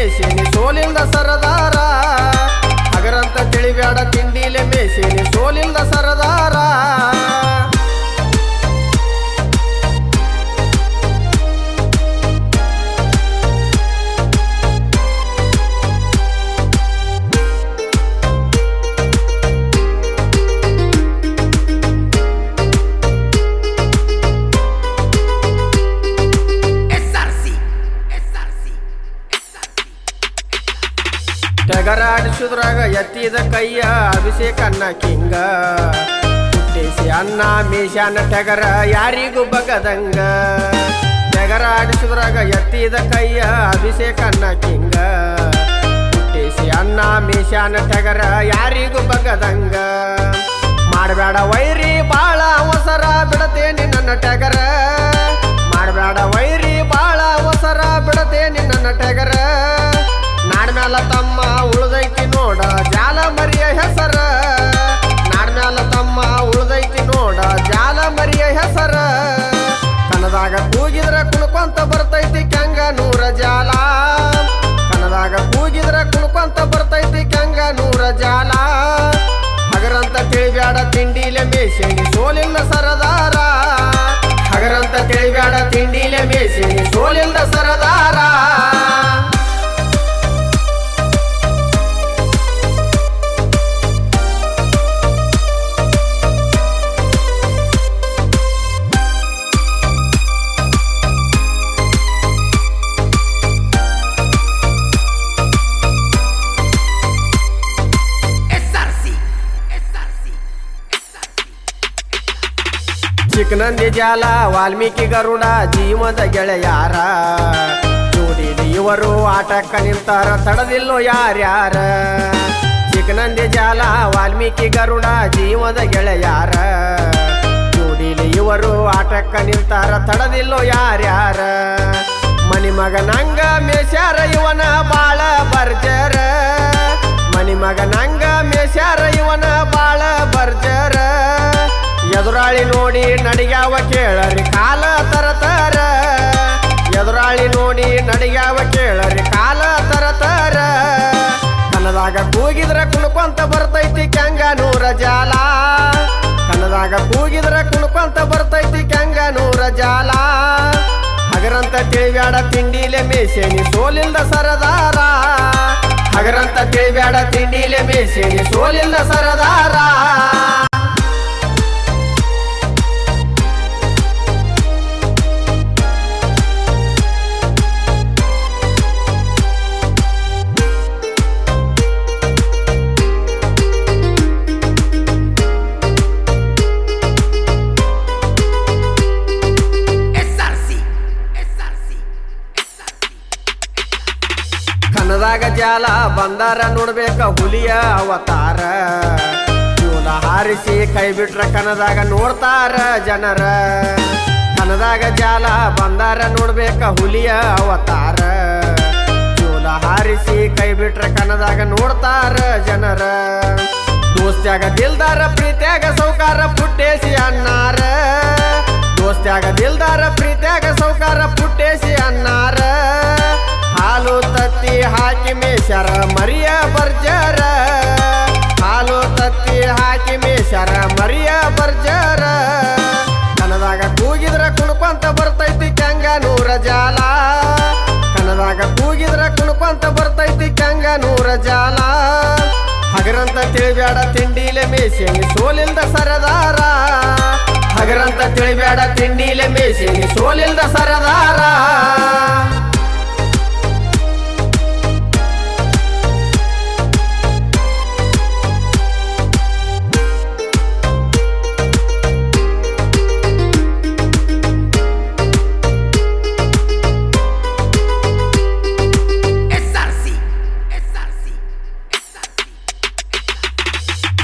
ಮೇಸೇನಿ ಸೋಲಿಲ್ದ ಸರದಾರ ಹಗರಂತ ತಿಳಿಬ್ಯಾಡ ತಿಂಡಿಲೆ ಮೇಸೇನಿ ಸೋಲಿಲ್ದ ಸರದಾರ ಟಗರಾಡಿಸುದ್ರಾಗ ಎತ್ತಿದ ಕೈಯ ಅಭಿಷೇಕ ಅನ್ನ ಕಿಂಗ ಹುಟ್ಟಿಸಿ ಅನ್ನ ಮೀಶಾನ ಟಗರ ಯಾರಿಗೂ ಬಗದಂಗ ಟಗರಾಡಿಸುದ್ರಾಗ ಎತ್ತಿದ ಕೈಯ ಅಭಿಷೇಕ ಅನ್ನ ಕಿಂಗ ಹುಟ್ಟಿಸಿ ಅನ್ನ ಮೀಶಾನ ಟಗರ ಯಾರಿಗೂ ಬಗದಂಗ ಮಾಡಬೇಡ ವೈರಿ ಬಾಳ ಅವಸರ ಬಿಡತೇನಿ ನನ್ನ ಟಗರ ಮಾಡಬೇಡ ವೈರಿ ಬಾಳ ಅವಸರ ಬಿಡತೇನಿ ನನ್ನ ಟಗರ ನಾಡ್ಮ್ಯಾಲ ತಮ್ಮ ಉಳ್ದೈತಿ ನೋಡ ಜಾಲ ಮರಿಯ ಹೆಸರ ನಾಡ್ಮ್ಯಾಲ ತಮ್ಮ ಉಳ್ದೈತಿ ನೋಡ ಜಾಲ ಮರಿಯ ಹೆಸರ ಕನದಾಗ ಕೂಗಿದ್ರ ಕುಣ್ಕೊಂತ ಬರ್ತೈತಿ ಕೆಂಗ ನೂರ ಜಾಲ ಕನದಾಗ ಕೂಗಿದ್ರ ಕುಣ್ಕೊಂತ ಬರ್ತೈತಿ ಕೆಂಗ ನೂರ ಜಾಲ ಹಗರಂತ ತಿಳಿಬ್ಯಾಡ ತಿಂಡಿಲೆ ಮೇಸೇನಿ ಸೋಲಿಲ್ದ ಸರದಾರ ಹಗರಂತ ತಿಳಿಬ್ಯಾಡ ತಿಂಡಿಲೆ ಮೇಸೇನಿ ಸೋಲಿಲ್ದ ಸರದಾರ ಚಿಕ್ಕನಂದಿ ಜಾಲ ವಾಲ್ಮೀಕಿ ಗರುಡ ಜೀವದ ಗೆಳೆಯಾರ ಜೋಡಿಲಿ ಇವರು ಆಟಕ್ಕ ನಿಂತಾರ ತಡದಿಲ್ಲೋ ಯಾರ್ಯಾರ ಚಿಕ್ಕನಂದಿ ಜಾಲ ವಾಲ್ಮೀಕಿ ಗರುಡ ಜೀವದ ಗೆಳೆಯಾರ ಜೋಡಿಲಿ ಇವರು ಆಟಕ್ಕ ನಿಂತಾರ ತಡದಿಲ್ಲೋ ಯಾರ್ಯಾರ ಮನಿಮಗನಂಗ ಮೇಸ್ಯಾರ ಇವನ ಬಾಳ ಬರ್ಜರ ಮನಿಮಗನಂಗ ಮೇಸ್ಯಾರ ಇವನ ಬಾಳ ಬರ್ಜರ ಎದುರಾಳಿ ನೋಡಿ ನಡಿಗ್ಯಾವ ಕೇಳರಿ ಕಾಲ ತರತರ ಎದುರಾಳಿ ನೋಡಿ ನಡಿಗ್ಯಾವ ಕೇಳರಿ ಕಾಲ ತರತರ ಕನ್ನದಾಗ ಕೂಗಿದ್ರ ಕುಣ್ಕೊಂತ ಬರ್ತೈತಿ ಕೆಂಗ ನೂರ ಜಾಲ ಕನ್ನದಾಗ ಕೂಗಿದ್ರ ಕುಣ್ಕೊಂತ ಬರ್ತೈತಿ ಕೆಂಗ ನೂರ ಜಾಲ ಹಗರಂತ ತಿಳಿಬ್ಯಾಡ ತಿಂಡಿಲೆ ಮೇಸೇನಿ ಸೋಲಿಲ್ದ ಸರದಾರ ಹಗರಂತ ತಿಳಿಬ್ಯಾಡ ತಿಂಡಿಲೆ ಮೇಸೇನಿ ಸೋಲಿಲ್ದ ಸರದಾರ ಕನ್ನದಾಗ ಜಾಲ ಬಂದಾರ ನೋಡ್ಬೇಕ ಹುಲಿಯ ಅವತಾರ ಚೂಲ ಹಾರಿಸಿ ಕೈ ಬಿಟ್ರ ಕನ್ನದಾಗ ನೋಡ್ತಾರ ಜನರ ಕನ್ನದಾಗ ಜಾಲ ಬಂದಾರ ನೋಡ್ಬೇಕ ಹುಲಿಯ ಅವತಾರ ಚೂಲ ಹಾರಿಸಿ ಕೈ ಬಿಟ್ರ ಕನ್ನದಾಗ ನೋಡ್ತಾರ ಜನರ ದೋಸ್ತ್ಯಾಗ ದಿಲ್ದಾರ ಪ್ರೀತ್ಯಾಗ ಸೌಕಾರ ಪುಟ್ಟೇಸಿ ಅನ್ನಾರ ದೋಸ್ತ್ಯಾಗ ದಿಲ್ದಾರ ಪ್ರೀತ್ಯಾಗ ಸೌಕಾರ ಪುಟ್ಟೇಸಿ ಅನ್ನಾರ ಹಾಲು ತತ್ತಿ ಹಾಕಿ ಮೇಸರ ಮರಿಯ ಬರ್ಜರ ಹಾಲು ತತ್ತಿ ಹಾಕಿ ಮೇಸರ ಮರಿಯ ಬರ್ಜರ ಕನ್ನದಾಗ ಕೂಗಿದ್ರ ಕುಣ್ಕೊಂತ ಬರ್ತೈತಿ ಕೆಂಗ ನೂರ ಜಾಲ ಕನ್ನದಾಗ ಕೂಗಿದ್ರ ಕುಣ್ಕೊಂತ ಬರ್ತೈತಿ ಕೆಂಗ ನೂರ ಜಾಲ ಹಗರಂತ ತಿಳಿಬ್ಯಾಡ ತಿಂಡಿಲೆ ಮೇಸೇನಿ ಸೋಲಿಲ್ದ ಸರದಾರ ಹಗರಂತ ತಿಳಿಬ್ಯಾಡ ತಿಂಡಿಲೆ ಮೇಸೇನಿ ಸೋಲಿಲ್ದ ಸರದಾರ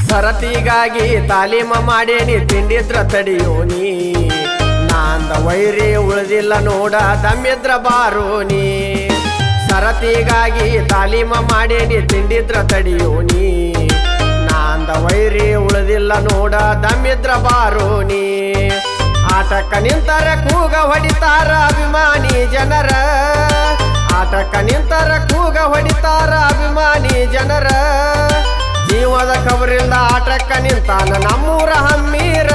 ಸರತಿಗಾಗಿ ತಾಲೀಮ ಮಾಡೇನಿ ತಿಂಡಿದ್ರ ತಡಿಯೋನಿ ನಾಂದ ವೈರಿ ಉಳಿದಿಲ್ಲ ನೋಡ ದಮ್ಮಿದ್ರ ಬಾರೋನಿ ಸರತಿಗಾಗಿ ತಾಲೀಮ ಮಾಡೇನಿ ತಿಂಡಿದ್ರ ತಡಿಯೋನಿ ನಾಂದ ವೈರಿ ಉಳಿದಿಲ್ಲ ನೋಡ ದಮ್ಮಿದ್ರ ಬಾರೋನಿ ಆಟಕ್ಕ ನಿಂತರ ಕೂಗ ಹೊಡಿತಾರ ಅಭಿಮಾನಿ ಜನರ ಆಟಕ್ಕ ನಿಂತರ ಕೂಗ ಹೊಡಿತಾರ ಅಭಿಮಾನಿ ಜನರ ಜೀವದ ಖಬರಿಲ್ದ ಆಟಕ್ಕ ನಿಂತಾನ ನಮ್ಮೂರ ಹಮ್ಮೀರ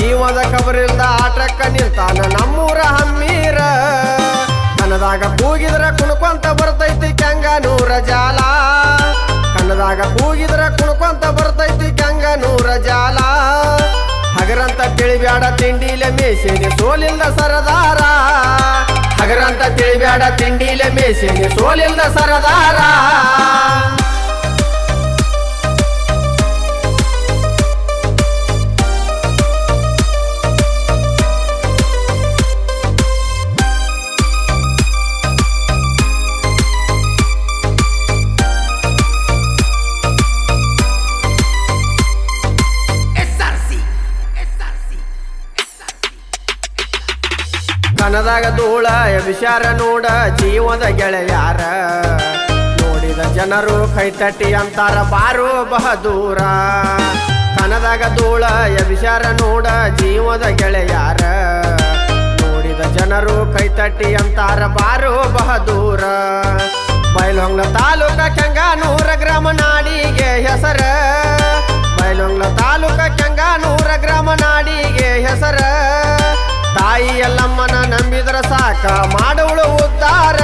ಜೀವದ ಖಬರಿಲ್ದ ಆಟಕ್ಕ ನಿಂತಾನ ನಮ್ಮೂರ ಹಮ್ಮೀರ ಕನ್ನದಾಗ ಕೂಗಿದ್ರ ಕುಣ್ಕೊಂತ ಬರ್ತೈತಿ ಕೆಂಗನೂರ ಜಾಲ ಕನ್ನದಾಗ ಕೂಗಿದ್ರ ಕುಣ್ಕೊಂತ ಬರ್ತೈತಿ ಕೆಂಗನೂರ ಜಾಲ ಹಗರಂತ ತಿಳಿಬ್ಯಾಡ ತಿಂಡಿಲೆ ಮೇಸೇನೆ ಸೋಲಿಲ್ದ ಸರದಾರ ಹಗರಂತ ತಿಳಿಬ್ಯಾಡ ತಿಂಡಿಲೆ ಮೇಸೇನೆ ಸೋಲಿಲ್ದ ಸರದಾರ ಕನದಾಗ ಧೂಳ ವಿಚಾರ ನೋಡ ಜೀವದ ಗೆಳೆಯಾರ ನೋಡಿದ ಜನರು ಕೈತಟ್ಟಿ ಅಂತಾರ ಬಾರೋ ಬಹದೂರ ಕನದಾಗ ಧೂಳ ವಿಚಾರ ನೋಡ ಜೀವದ ಗೆಳೆಯಾರ ನೋಡಿದ ಜನರು ಕೈತಟ್ಟಿ ಅಂತಾರ ಬಾರೋ ಬಹದೂರ ಬೈಲಹೊಂಗ್ಲ ತಾಲೂಕ ಕೆಂಗನೂರ ಗ್ರಾಮ ನಾಡಿಗೆ ಹೆಸರ ಬೈಲಹೊಂಗ್ಲ ತಾಲೂಕ ಕೆಂಗನೂರ ಗ್ರಾಮ ನಾಡಿಗೆ ಹೆಸರ ತಾಯಿ ಎಲ್ಲಮ್ಮನ ನಂಬಿದ್ರ ಸಾಕ ಮಾಡುವಳು ಉದ್ದಾರ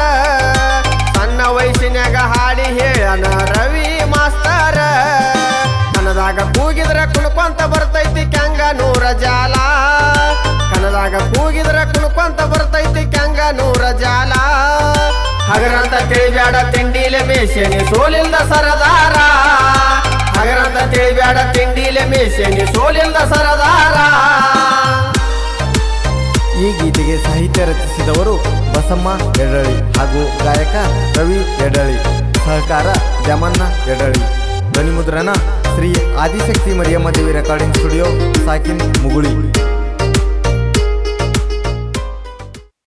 ಸಣ್ಣ ವಯಸ್ಸಿನ್ಯಾಗ ಹಾಡಿ ಹೇಳನ ರವಿ ಮಾಸ್ತರ ಕನ್ನದಾಗ ಕೂಗಿದ್ರ ಕುಣ್ಕೊಂತ ಬರ್ತೈತಿ ಕೆಂಗನೂರ ಜಾಲ ಕನ್ನದಾಗ ಕೂಗಿದ್ರ ಕುಣ್ಕೊಂತ ಬರ್ತೈತಿ ಕೆಂಗನೂರ ಜಾಲ ಹಗರಂತ ತಿಳಿಬ್ಯಾಡ ತಿಂಡಿಲೆ ಮೇಸೇನೆ ಸೋಲಿಲ್ದ ಸರದಾರ ಹಗರಂತ ತಿಳಿಬ್ಯಾಡ ತಿಂಡಿಲೆ ಮೇಸೇನೆ ಸೋಲಿಲ್ದ ಸರದಾರ. ಈ ಗೀತೆಗೆ ಸಾಹಿತ್ಯ ರಚಿಸಿದವರು ಬಸಮ್ಮ ಯಡಳಿ ಹಾಗೂ ಗಾಯಕ ರವಿ ಯಡಳಿ, ಸಹಕಾರ ಜಮನ್ನ ಯಡಳಿ, ಧ್ವನಿಮುದ್ರಣ ಶ್ರೀ ಆದಿಶಕ್ತಿ ಮರಿಯಮ್ಮ ದೇವಿ ರೆಕಾರ್ಡಿಂಗ್ ಸ್ಟುಡಿಯೋ ಸಾಕಿನ್ ಮುಗುಳಿ.